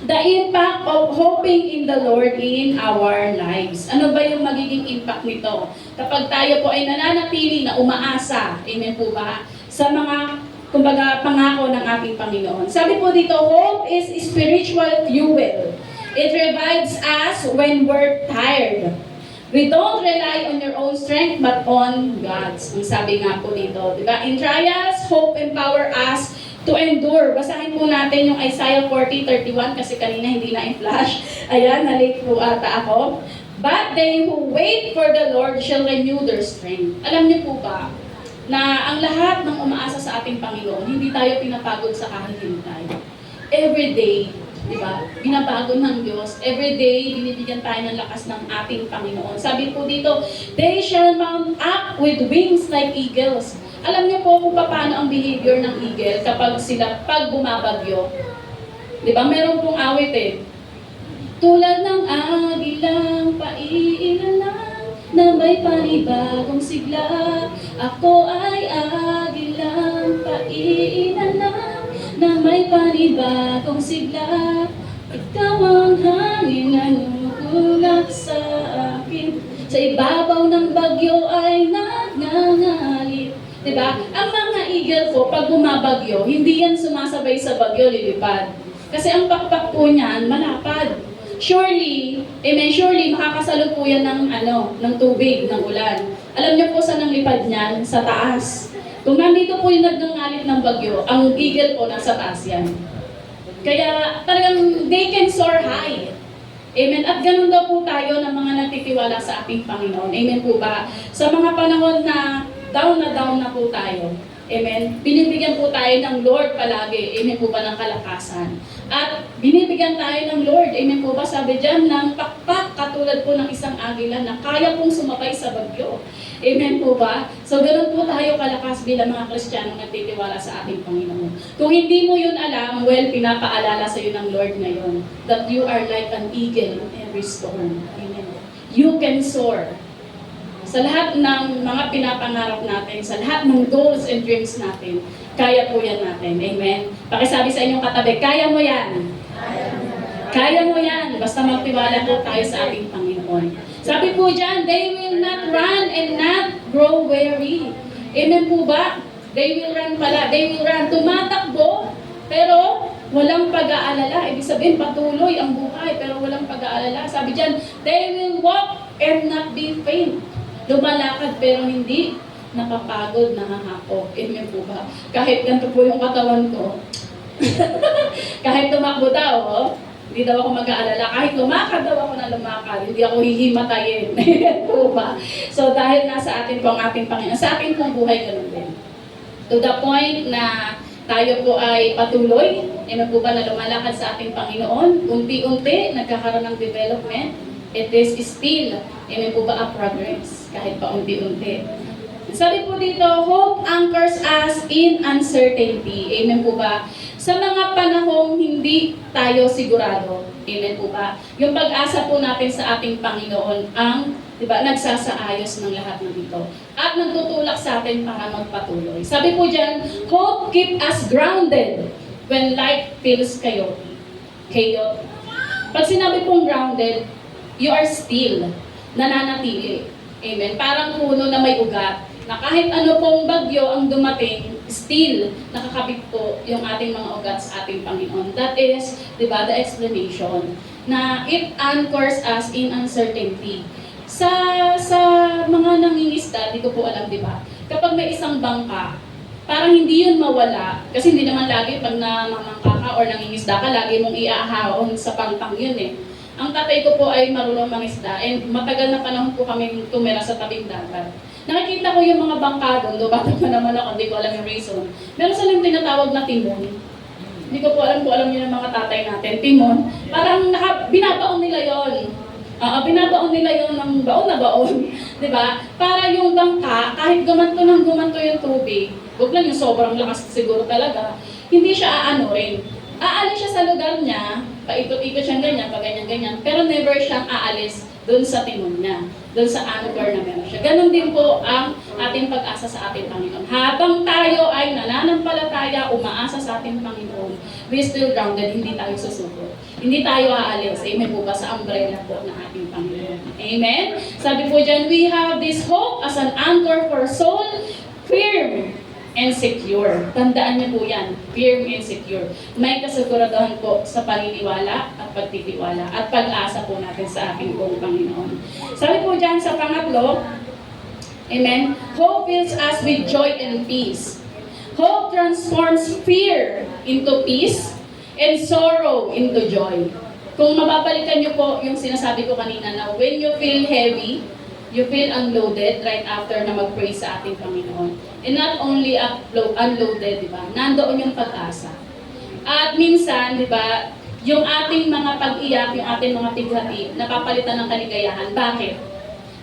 The impact of hoping in the Lord in our lives. Ano ba yung magiging impact nito? Kapag tayo po ay nananatili na umaasa, amen po ba, sa mga, kumbaga, pangako ng ating Panginoon. Sabi po dito, hope is spiritual fuel. It revives us when we're tired. We don't rely on your own strength, but on God's. Ang sabi nga po dito, di ba? In trials, hope empower us to endure. Basahin po natin yung Isaiah 40:31 kasi kanina hindi na i-flash. Ayan, na-late po ata ako. But they who wait for the Lord shall renew their strength. Alam niyo po ba na ang lahat ng umaasa sa ating Panginoon, hindi tayo pinapagod sa kahihintay. Every day, di ba? Binabago ng Diyos. Every day, binibigyan tayo ng lakas ng ating Panginoon. Sabi po dito, they shall mount up with wings like eagles. Alam niyo po kung paano ang behavior ng eagle kapag pag bumabagyo. Di ba? Meron pong awit eh. Tulad ng agilang paiilalang na may panibagong sigla. Ako ay agilang paiilalang na may panibagong sigla. Ikaw ang hangin na numukulak sa akin. Sa ibabaw ng bagyo ay nagngangalit. Diba? Ang mga eagle po, pag bumabagyo, hindi yan sumasabay sa bagyo, lilipad. Kasi ang pakpak po niyan, malapad. Surely, amen, surely, makakasalo po yan ng tubig, ng ulan. Alam niyo po saan ang lipad niyan? Sa taas. Kung nandito po yung nagngangalit ng bagyo, ang eagle po nasa taas yan. Kaya talagang they can soar high. Amen. At ganun daw po tayo ng mga nagtitiwala sa ating Panginoon. Amen po ba? Sa mga panahon na down na po tayo. Amen. Binibigyan po tayo ng Lord palagi. Amen po ba ng kalakasan? At binibigyan tayo ng Lord. Amen po ba? Sabi dyan ng pakpak katulad po ng isang agila na kaya pong sumabay sa bagyo. Amen po ba? So ganun po tayo kalakas bilang mga Kristiyanong nagtitiwala sa ating Panginoon. Kung hindi mo yun alam, well, pinapaalala sa iyo ng Lord ngayon that you are like an eagle in every storm. Amen. You can soar. Sa lahat ng mga pinapangarap natin, sa lahat ng goals and dreams natin, kaya po yan natin. Amen? Pakisabi sa inyong katabi, kaya mo yan. Kaya mo yan. Basta magtiwala po tayo sa ating Panginoon. Sabi po dyan, they will not run and not grow weary. Amen po ba? They will run pala. They will run. Tumatakbo, pero walang pag-aalala. Ibig sabihin, patuloy ang buhay, pero walang pag-aalala. Sabi dyan, they will walk and not be faint. Lumalakad pero hindi napapagod, nangangako. Amen po ba? Kahit ganito po yung katawan ko. Kahit tumakbo daw, Hindi daw ako mag-aalala. Kahit lumakad daw ako na lumakad, hindi ako hihimatayin. Po ba? So dahil nasa atin po ang ating Panginoon, sa ating pong buhay ganun din. To the point na tayo po ay patuloy, po ba na lumalakad sa ating Panginoon, unti-unti nagkakaroon ng development, it is still, po ba, a progress, kahit pa unti-unti. Sabi po dito, hope anchors us in uncertainty. Amen po ba? Sa mga panahong hindi tayo sigurado. Amen po ba? Yung pag-asa po natin sa ating Panginoon ang, di ba, nagsasaayos ng lahat ng ito. At nagtutulak sa atin para magpatuloy. Sabi po dyan, hope keep us grounded when life feels chaotic. Pag sinabi pong grounded, you are still, nananatili. Amen. Parang puno na may ugat, na kahit ano pong bagyo ang dumating, still nakakabit po yung ating mga ugat sa ating Panginoon. That is, di ba, the explanation na it anchors us in uncertainty. Sa mga nangingisda, di ko po alam, di ba, kapag may isang bangka, parang hindi yun mawala, kasi hindi naman lagi pag namamangka ka or nangingisda ka, lagi mong iaahon sa pangpang yun eh. Ang tatay ko po ay marunong mangisda and matagal na panahon po kami tumira sa tabing dagat. Nakikita ko yung mga bangka doon, bata pa naman ako, hindi ko alam yung reason. Meron silang tinatawag na timon. Hindi ko po alam kung alam yun ng mga tatay natin. Timon, parang binabaon nila yon. Binabaon nila yon ng baon na baon. Diba? Para yung bangka, kahit gumanto ng gumanto yung tubig, huwag lang yung sobrang lakas siguro talaga, hindi siya aano rin. Aalis siya sa lugar niya, paikot-ikot siyang ganyan, ganyan, pero never siyang aalis doon sa timon niya, doon sa anchor na meron siya. Ganon din po ang ating pag-asa sa ating Panginoon. Habang tayo ay nananampalataya, umaasa sa ating Panginoon, we still grounded, hindi tayo susuko. Hindi tayo aalis. Amen po ba sa umbrella po ng ating Panginoon? Amen? Sabi po dyan, we have this hope as an anchor for soul, firm and secure. Tandaan niyo po yan, firm and secure. May kasiguraduhan po sa paniniwala at pagtitiwala at pag-asa po natin sa ating pong Panginoon. Sabi po dyan sa pangatlo, amen, hope fills us with joy and peace. Hope transforms fear into peace and sorrow into joy. Kung mababalikan niyo po yung sinasabi ko kanina na when you feel heavy, you feel unloaded right after na mag-pray sa ating Panginoon. And not only unloaded, di ba? Nandoon yung pag-asa. At minsan, di ba, yung ating mga pag-iyak, yung ating mga tighati, napapalitan ng kaligayahan. Bakit?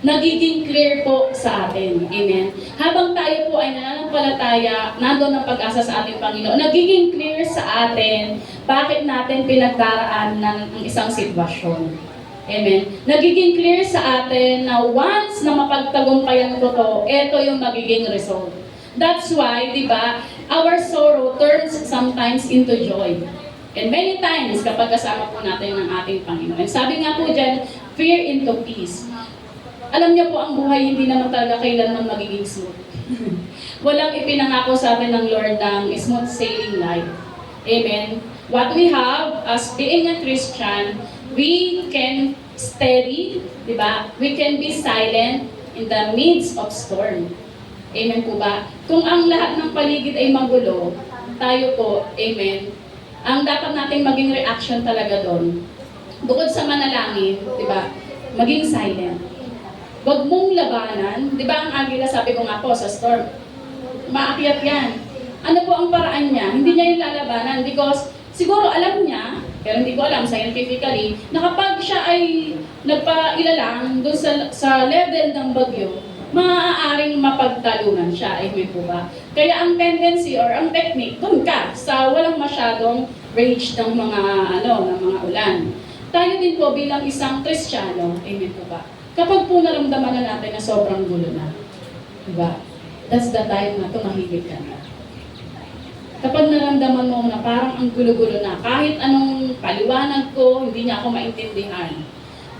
Nagiging clear po sa atin. Amen? Habang tayo po ay nananampalataya, nandoon ang pag-asa sa ating Panginoon, nagiging clear sa atin bakit natin pinagdaraan ng isang sitwasyon. Amen. Nagiging clear sa atin na once na mapagtagumpayan ko to, ito yung magiging result. That's why, di ba, our sorrow turns sometimes into joy. And many times, kapag kasama po natin ng ating Panginoon. Sabi nga po dyan, fear into peace. Alam niyo po, ang buhay hindi naman talaga kailanman magiging smooth. Walang ipinangako sa atin ng Lord ng smooth sailing life. Amen. What we have as being a Christian, we can steady, di ba? We can be silent in the midst of storm. Amen po ba? Kung ang lahat ng paligid ay magulo, tayo po, amen, ang dapat nating maging reaction talaga doon, bukod sa manalangin, di ba? Maging silent. Huwag mong labanan, di ba ang agila, sabi ko nga po sa storm, maakyat yan. Ano po ang paraan niya? Hindi niya yung lalabanan because siguro alam niya, pero hindi ko alam scientifically, na kapag siya ay nagpailalang doon sa level ng bagyo, maaaring mapagtalunan siya. Amen po ba? Kaya ang tendency or ang technique, doon ka sa walang masyadong rage ng mga ulan. Tayo din po bilang isang Kristiyano, amen po ba? Kapag po naramdaman na natin na sobrang gulo na, diba? That's the time na tumahimik ka na. Kapag naramdaman mo na parang ang gulo-gulo na, kahit anong paliwanag ko, hindi niya ako maintindihan.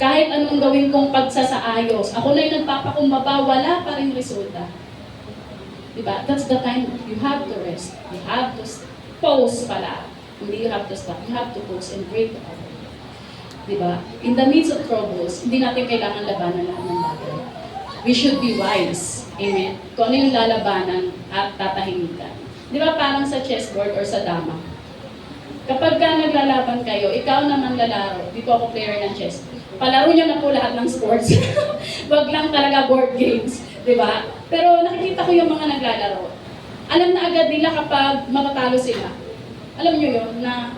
Kahit anong gawin kong pagsasaayos, ako na yung nagpapakumbaba, wala pa rin resulta. Diba? That's the time you have to rest. You have to pause pala. Hindi you have to stop. You have to pause and break the hour. Diba? In the midst of troubles, hindi natin kailangan labanan lahat ng bagay. We should be wise. Amen? Kung ano yung lalabanan at tatahimikan. Di ba parang sa chessboard or sa dama? Kapag ka naglalaban kayo, ikaw naman lalaro. Di po ako player ng chess. Palaro niyo na po lahat ng sports. Wag lang talaga board games. Di ba? Pero nakikita ko yung mga naglalaro. Alam na agad nila kapag matatalo sila. Alam niyo yun, na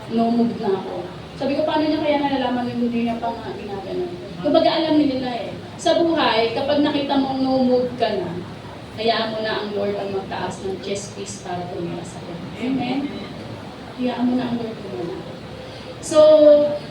no move na ako. Sabi ko, paano niya kaya nalalaman yung hindi niya pa nga ginaganon? Kumbaga alam nila eh. Sa buhay, kapag nakita mong no move ka na, hayaan mo na ang Lord ang magtaas ng chess piece para tumira sa akin. Amen? Hayaan mo na ang Lord tumira. So,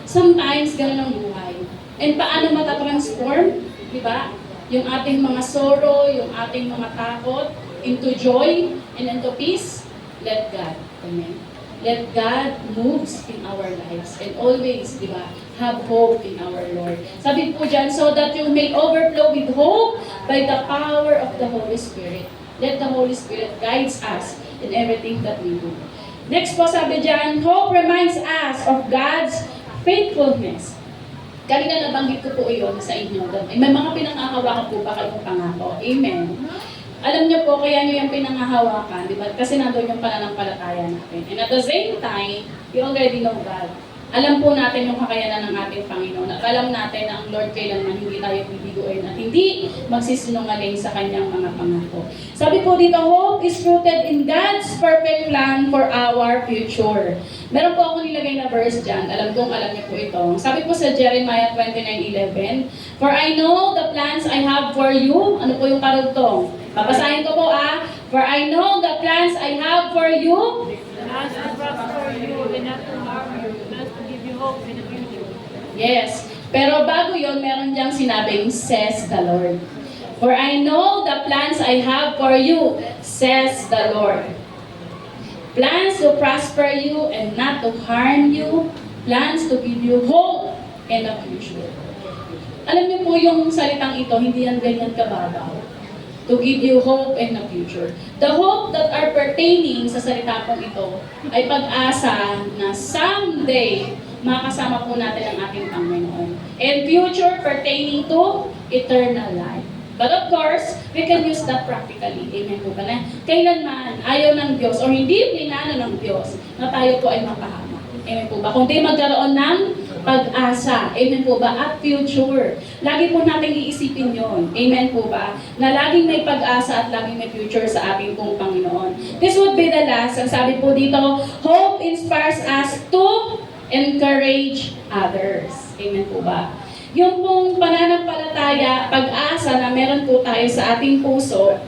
sometimes ganun ang buhay. And paano matatransform? Diba? Yung ating mga sorrow, yung ating mga takot, into joy and into peace, let God. Amen. Let God moves in our lives. And always, di ba, have hope in our Lord. Sabi po dyan, so that you may overflow with hope by the power of the Holy Spirit. Let the Holy Spirit guides us in everything that we do. Next po, sabi dyan, hope reminds us of God's faithfulness. Kanina nabanggit ko po iyon sa inyo. May mga pinangahawakan po ba kayong pangako? Amen. Alam niyo po, kaya niyo yung pinangahawakan, di ba? Kasi nandun yung pananampalataya natin. And at the same time, you already know God. Alam po natin yung kakayanan ng ating Panginoon. At alam natin na ang Lord kailanman hindi tayo bibiguin at hindi magsisinungaling sa kanyang mga pangako. Sabi po dito, hope is rooted in God's perfect plan for our future. Meron po ako nilagay na verse dyan. Alam niyo po ito. Sabi po sa Jeremiah 29:11, for I know the plans I have for you. Ano po yung karugtong? Babasahin ko po for I know the plans I have for you. Plans to prosper you and not to harm you, plans to give you hope in the future. Yes. Pero bago yon, meron diyang sinabing, says the Lord. For I know the plans I have for you, says the Lord. Plans to prosper you and not to harm you, plans to give you hope and a future. Alam niyo po yung salitang ito, hindi yan ganyan kababaw. To give you hope and a future. The hope that are pertaining sa salita pong ito ay pag-asa na someday makasama po natin ang ating Panginoon. And future pertaining to eternal life. But of course, we can use that practically. Amen po ba na? Kailanman ayaw ng Diyos o hindi plinano ng Diyos na tayo po ay mapahamak. Amen po ba? Kundi magkaroon ng pag-asa. Amen po ba? At future. Lagi po natin iisipin yon. Amen po ba? Na laging may pag-asa at laging may future sa ating pong Panginoon. This would be the last. Ang sabi po dito, hope inspires us to encourage others. Amen po ba? Yung pong pananampalataya, pag-asa na meron po tayo sa ating puso,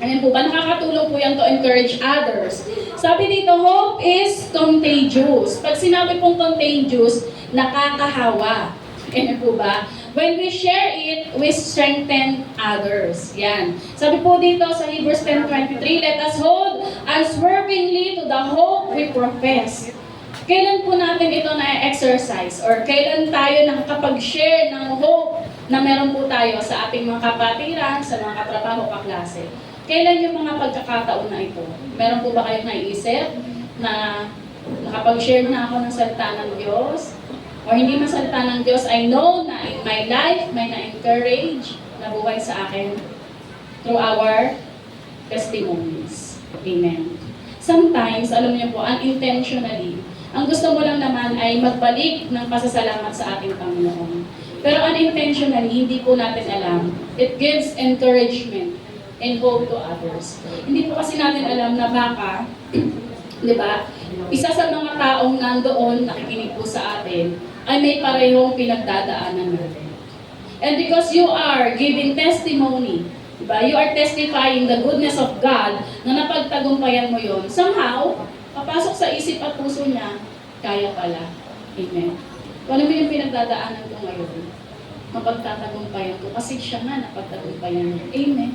ayan po ba, nakakatulong po yan to encourage others. Sabi dito, hope is contagious. Pag sinabi pong contagious, nakakahawa. Ayan po ba? When we share it, we strengthen others. Yan. Sabi po dito sa Hebrews 10:23, let us hold unswervingly to the hope we profess. Kailan po natin ito na-exercise? Or kailan tayo nakakapag-share ng hope na meron po tayo sa ating mga kapatiran, sa mga katrabaho, kaklase? Kailan yung mga pagkakataon na ito? Meron po ba kayong naiisip na nakapag-share na ako ng salita ng Diyos? O hindi man salita ng Diyos, I know na in my life may na-encourage na buhay sa akin through our testimonies. Amen. Sometimes, alam niyo po, unintentionally, ang gusto mo lang naman ay magbalik ng pasasalamat sa ating Panginoon. Pero unintentionally, hindi po natin alam. It gives encouragement and hope to others. Hindi po kasi natin alam na baka, di ba, isa sa mga taong nandoon, nakikinig po sa atin, ay may parehong pinagdadaanan natin. And because you are giving testimony, di ba, you are testifying the goodness of God na napagtagumpayan mo yon, somehow, papasok sa isip at puso niya, kaya pala. Amen. Kung ano mo yung pinagdadaanan ko ngayon, mapagtatagumpayan ko kasi siya nga napagtagumpayan niya. Amen.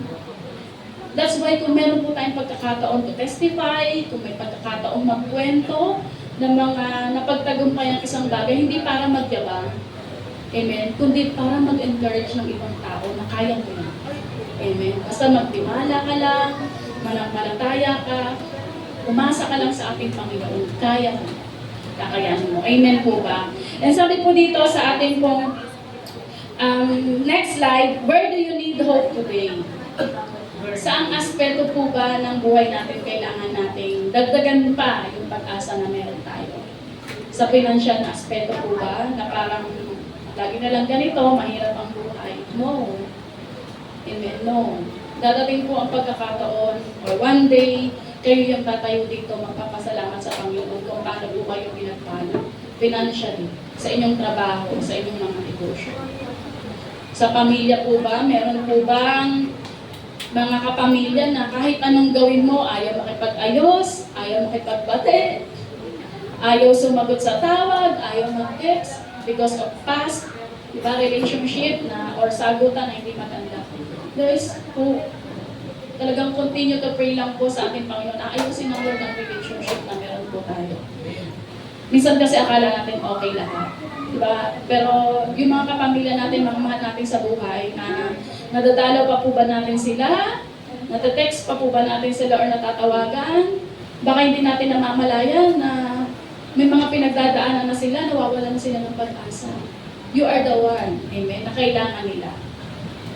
That's why kung meron po tayong pagkakataon to testify, kung may pagkakataon magkwento ng mga napagtagumpayan isang bagay, hindi para magyabang. Amen. Kundi para mag-encourage ng ibang tao na kaya mo na. Amen. Basta magtiwala ka lang, manampalataya ka, umasa ka lang sa ating Panginoon, kaya mo. Kakayanin mo. Amen po ba? And sabi po dito sa ating pong next slide, where do you need hope today? Saang aspeto po ba ng buhay natin kailangan nating dagdagan pa yung pag-asa na meron tayo? Sa financial na aspeto po ba, na parang lagi na lang ganito, mahirap ang buhay? No. Amen, no. Dadating po ang pagkakataon, or one day, kayo yung tatayo dito, magpapasalamat sa Panginoon kung paano po kayo pinagpalo. Financially, sa inyong trabaho, sa inyong mga negosyo. Sa pamilya po ba, meron po bang mga kapamilya na kahit anong gawin mo, ayaw makipag-ayos, ayaw makipagbate, ayaw sumagot sa tawag, ayaw mag-text because of past, diba, relationship na or sagutan na hindi maganda. Guys, po, talagang continue to pray lang po sa ating Panginoon na ayusin ang Lord ang relationship na meron po tayo. Minsan kasi akala natin okay lahat. Diba? Pero yung mga kapamilya natin, mga mahal natin sa buhay, na nadadalaw pa po ba natin sila? Natatext pa po ba natin sila or natatawagan? Baka hindi natin namamalayan na may mga pinagdadaanan na sila, nawawalan na sila ng pag-asa. You are the one, amen, na kailangan nila.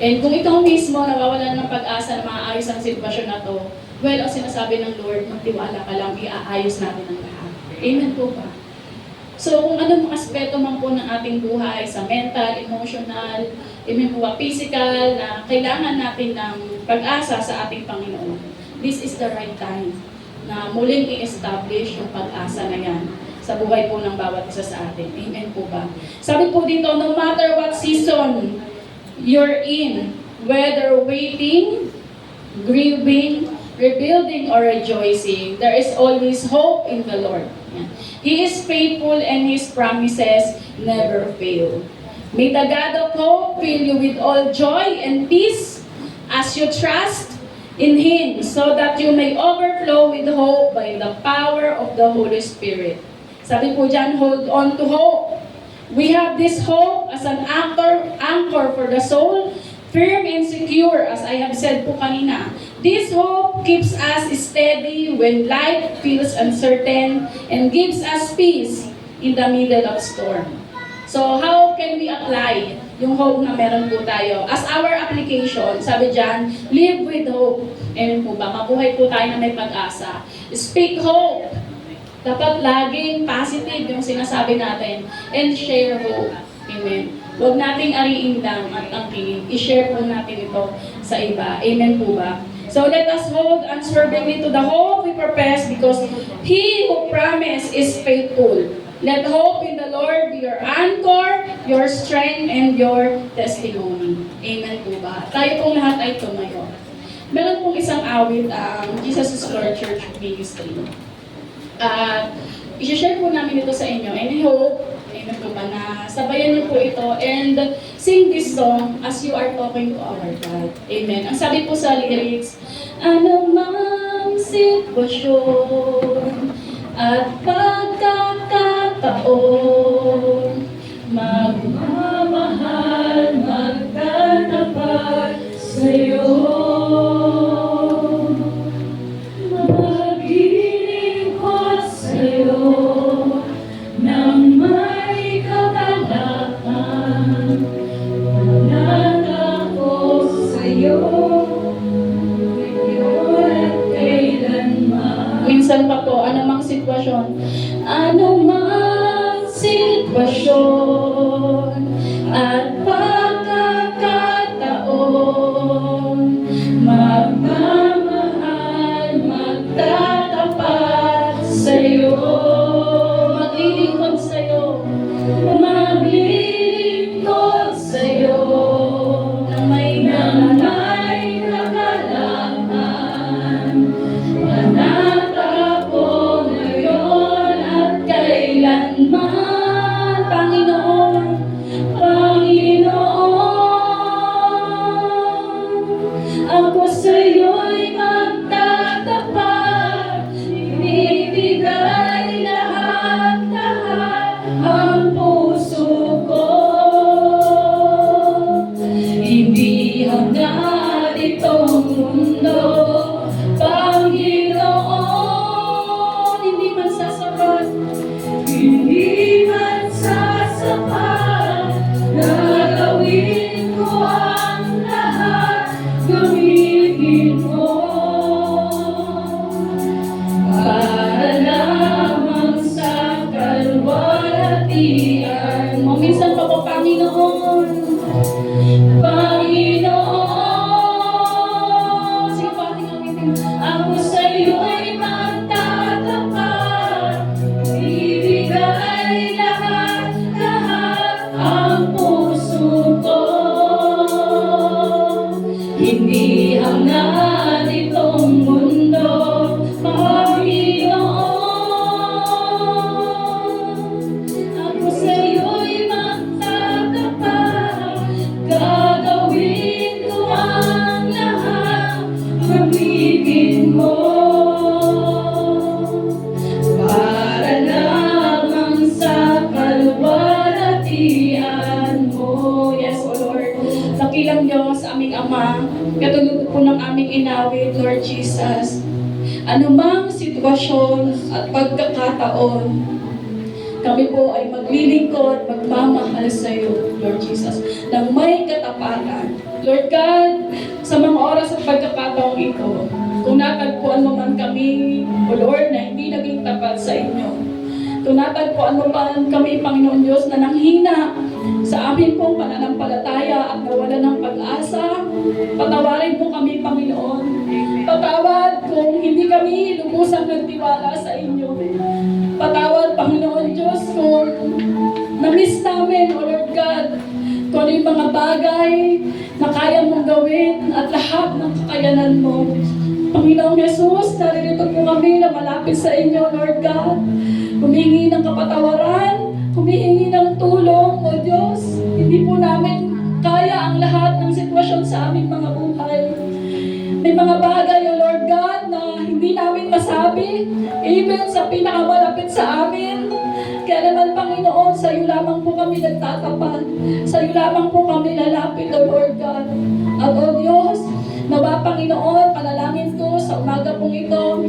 And kung ikaw mismo nawawalan ng pag-asa na maayos ang sitwasyon na to, well, ang sinasabi ng Lord, magtiwala ka lang, iaayos natin ang lahat. Amen po ba? So, kung anong aspeto man po ng ating buhay, sa mental, emotional, amen po ba, physical, na kailangan natin ng pag-asa sa ating Panginoon, this is the right time na muling i-establish yung pag-asa na yan sa buhay po ng bawat isa sa atin. Amen po ba? Sabi po dito, no matter what season you're in, whether waiting, grieving, rebuilding, or rejoicing, there is always hope in the Lord. Yan. He is faithful and His promises never fail. May the God of hope fill you with all joy and peace as you trust in Him, so that you may overflow with hope by the power of the Holy Spirit. Sabi po dyan, hold on to hope. We have this hope as an anchor for the soul, firm and secure, as I have said po kanina. This hope keeps us steady when life feels uncertain and gives us peace in the middle of storm. So how can we apply yung hope na meron po tayo? As our application, sabi dyan, live with hope. Amen po ba? Mabuhay po tayo na may pag-asa. Speak hope. Dapat laging positive yung sinasabi natin. And share hope. Amen. Huwag nating ariin lang at angkinin. I-share po natin ito sa iba. Amen po ba? So let us hold unswervingly to the hope we profess, because He who promised is faithful. Let hope in the Lord be your anchor, your strength, and your testimony. Amen po ba? Tayo pong lahat ay tumayo. Meron pong isang awit ang Jesus is Lord Church Ministry. I-share po namin ito sa inyo, and I hope, amen po ba, na sabayan niyo po ito and sing this song as you are talking to our God. Amen. Ang sabi po sa lyrics, anumang sitwasyon at pagkakataon, magmamahal, magtatapat sa'yo. Maglilingkod sa'yo nang may kagalakan. Manat ako sa'yo ngayon at kailanman. Minsan pa po, anumang sitwasyon, anumang sitwasyon at pagkakataon, magmamahal, magtatapat sa'yo, maglilingkod sa'yo, maglilingkod sa'yo, na may kagalakan. Manat ako ngayon at kailanman, Panginoon, Panginoon. Ako sa'yo'y magtatapat, ibibigay lahat-lahat ang puso ko. Hindi hangad itong mundo, Panginoon. Hindi man sasapat, hindi man sasapat, gagawin ko ang lahat, gamitin mo para lamang sa kalwa. Hindi hangad itong mundo, Panginoon. Ako sa'yo'y magtatapat, gagawin ko ang lahat, pag-ibig mo. Para lamang sa kalwalhatian mo. Yes, O Lord. Dakilang Diyos, aming Ama, katulad po ng aming inawit, Lord Jesus. Anumang sitwasyon at pagkakataon, kami po ay maglilingkod, magmamahal sa iyo, Lord Jesus, ng may katapatan. Lord God, sa mga oras at pagkakataong ito, kung natagpuan mo man kami, O Lord, na hindi naging tapat sa inyo, kung natagpuan mo man kami, Panginoon Diyos, na nanghina sa amin pong pananampalataya at nawala ng pag-asa, patawarin mo kami, Panginoon. Patawad kung hindi kami lubusang nagtiwala sa inyo. Patawad, Panginoon Diyos, kung na-miss namin, O Lord God, kung ano yung mga bagay na kaya mong gawin at lahat ng kakayanan mo. Panginoong Jesus, naririto po kami na malapit sa inyo, Lord God. Humingi ng kapatawaran, humihingi ng tulong, O Diyos. Hindi po namin kaya ang lahat ng sitwasyon sa aming mga buhay. May mga bagay, O Lord God, na hindi namin masabi, even sa pinakamalapit sa amin. Kaya naman, Panginoon, sa iyo lamang po kami nagtatapat. Sa iyo lamang po kami lalapit, O Lord God. At O Diyos, nawa, Panginoon, panalangin ko sa umaga pong ito,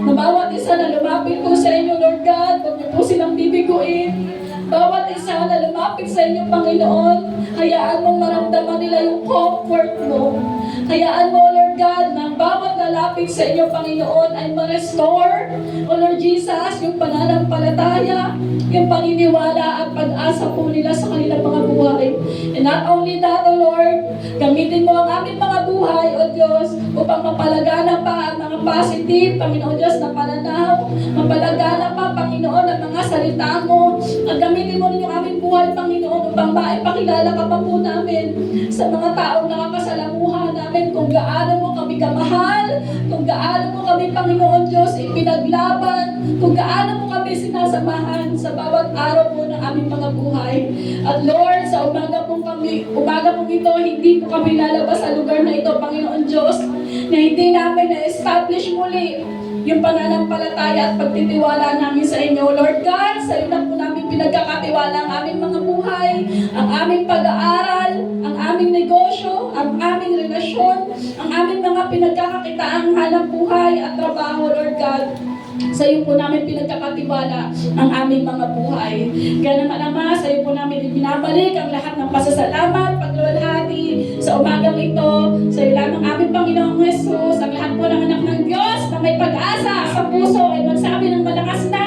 na bawat isa na lumapit po sa inyo, Lord God, huwag niyo po silang bibiguin. Bawat isa na lumapit sa inyo, Panginoon, hayaan mong maramdaman nila yung comfort mo. Hayaan mo, Lord God, na bawat lalapit sa inyo, Panginoon, ay ma-restore, O Lord Jesus, yung pananampalataya, yung paniniwala at pag-asa po nila sa kanilang mga buhay. And not only that, O Lord, gamitin mo ang aming mga buhay, O Diyos, upang mapalagana pa ang mga positive, Panginoon Diyos, na pananaw, mapalagana pa, Panginoon, ang mga salita mo, at gamitin mo rin yung aming buhay, Panginoon, upang maipakilala ka pa po namin sa mga taong nakakasalamuhan namin kung gaano mo kami kamahal, kung gaano mo kami, Panginoon Diyos, ipinaglaban, kung gaano mo kami sinasamahan sa bawat araw po ng aming mga buhay. At Lord, sa umaga pong ito, hindi po kami lalabas sa lugar na ito, Panginoon Diyos, na hindi namin na-establish muli yung pananampalataya at pagtitiwala namin sa inyo. Lord God, sa iyo lang po namin pinagkakatiwala ang aming mga buhay, ang aming pag-aaral, ang aming negosyo, ang aming relasyon, ang aming mga pinagkakakitaang hanap buhay at trabaho, Lord God. Sa iyo po namin pinagkakatiwala ang aming mga buhay. Kaya naman, Ama, sa iyo po namin binabalik ang lahat ng pasasalamat, pagluwalhati sa umagang ito. Sa iyo lamang aming Panginoong Jesus, ang lahat po ng anak ng Diyos na may pag-asa sa puso ay magsabi ng malakas na